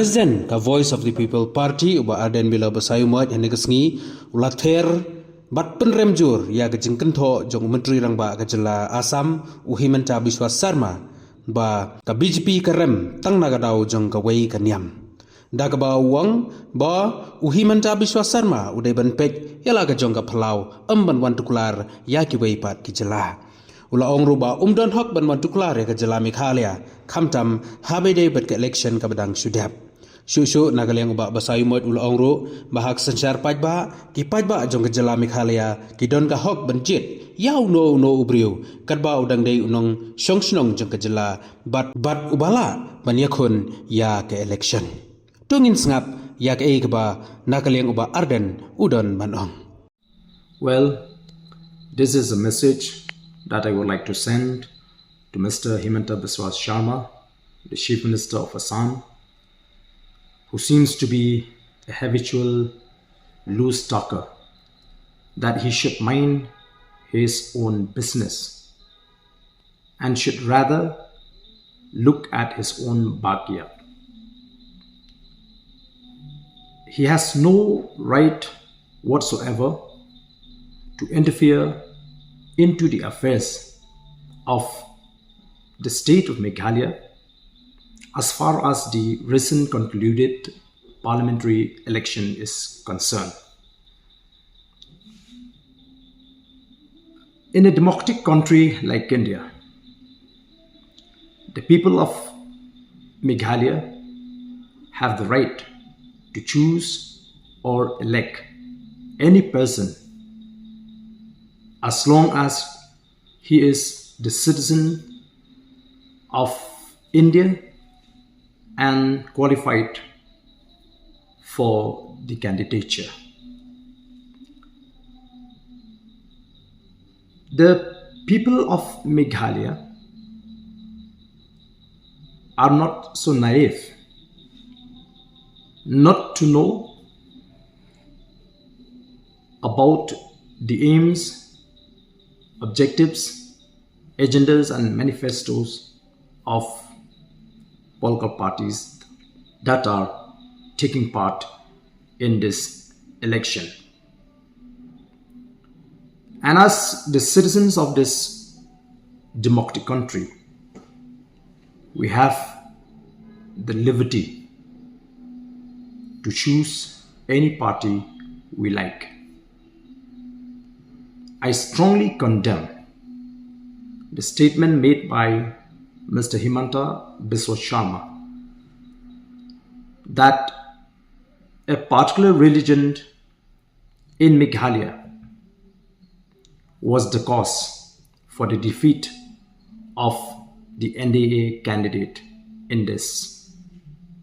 President ka Voice of the People Party uba Ardent bila basayumat yang negasngi ulah ther bat penremjur ya ke jengkentho jong menteri rangba ka jylla Assam Himanta Biswa Sarma ba ka BJP ka rem tang nagadau jong ka wei ka niam da ka ba uang ba Himanta Biswa Sarma udai ban peit yala ka jong ka phyllaw ban wan tuklar ya ki wei pat ki jylla ula ong ruba don hok ban wan tuklar ya ka jylla Meghalaya khamtam habede bat ka election ka badang sudap Shushu nagaleng uba basayumot ula ong ru bahak sensyar pajba ki pajba jong ka jylla Meghalaya ki don ka hok banjit yaw no ubriu kadba udang dei unong syongsnong jong ka jylla bat ubala ban yakun ya ka election tungin sngap ya ka ba nagaleng uba Ardent udon banong. Well, this is a message that I would like to send to Mr. Himanta Biswa Sarma, the Chief Minister of Assam, who seems to be a habitual loose talker, that he should mind his own business and should rather look at his own backyard. He has no right whatsoever to interfere into the affairs of the state of Meghalaya as far as the recent concluded parliamentary election is concerned. In a democratic country like India, the people of Meghalaya have the right to choose or elect any person as long as he is the citizen of India and qualified for the candidature. The people of Meghalaya are not so naive not to know about the aims, objectives, agendas and manifestos of political parties that are taking part in this election. And as the citizens of this democratic country, we have the liberty to choose any party we like. I strongly condemn the statement made by Mr. Himanta Biswa Sarma that a particular religion in Meghalaya was the cause for the defeat of the NDA candidate in this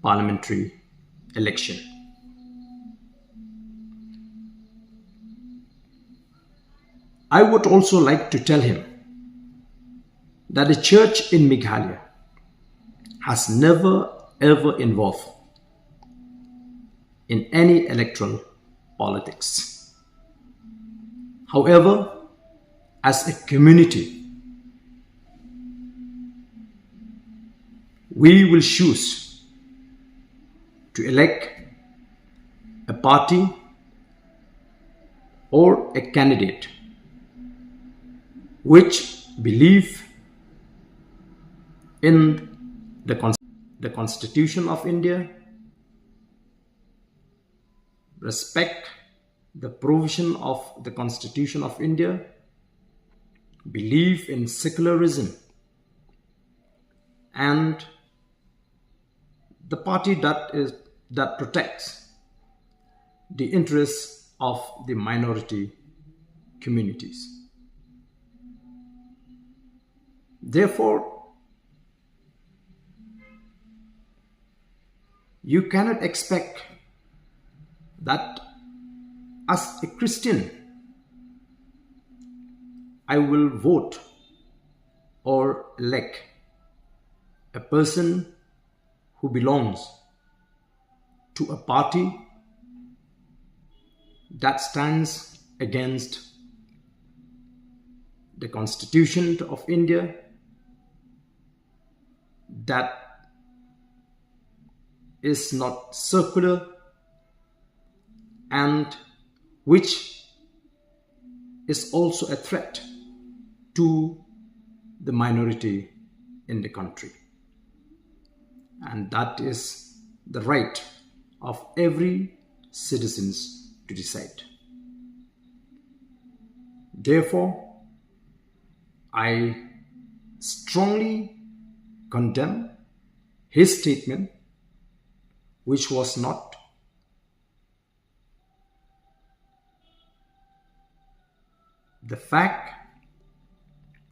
parliamentary election. I would also like to tell him that the church in Meghalaya has never ever involved in any electoral politics. However, as a community, we will choose to elect a party or a candidate which believe in the Constitution of India, respect the provision of the Constitution of India, believe in secularism, and the party that protects the interests of the minority communities. Therefore, you cannot expect that as a Christian, I will vote or elect a person who belongs to a party that stands against the Constitution of India, that is not circular and which is also a threat to the minority in the country. And that is the right of every citizen to decide. Therefore, I strongly condemn his statement, which was not the fact,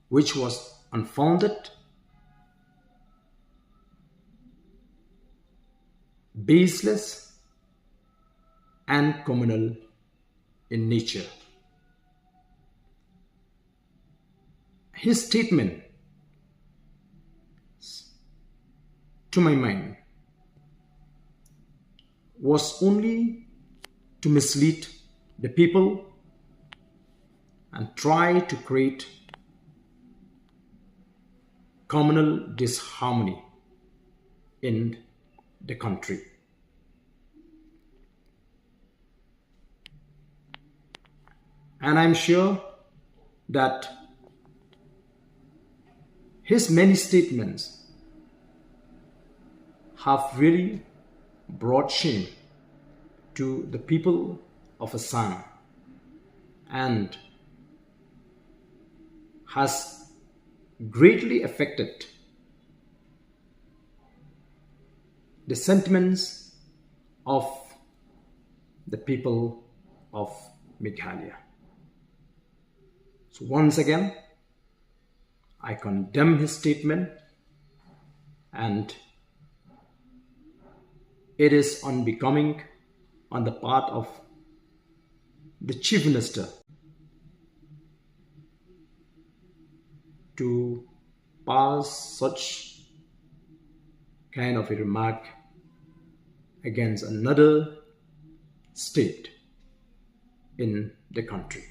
which was unfounded, baseless, and communal in nature. His statement, to my mind, was only to mislead the people and try to create communal disharmony in the country. And I'm sure that his many statements have really brought shame to the people of Assam and has greatly affected the sentiments of the people of Meghalaya. So once again, I condemn his statement, and it is unbecoming on the part of the Chief Minister to pass such kind of a remark against another state in the country.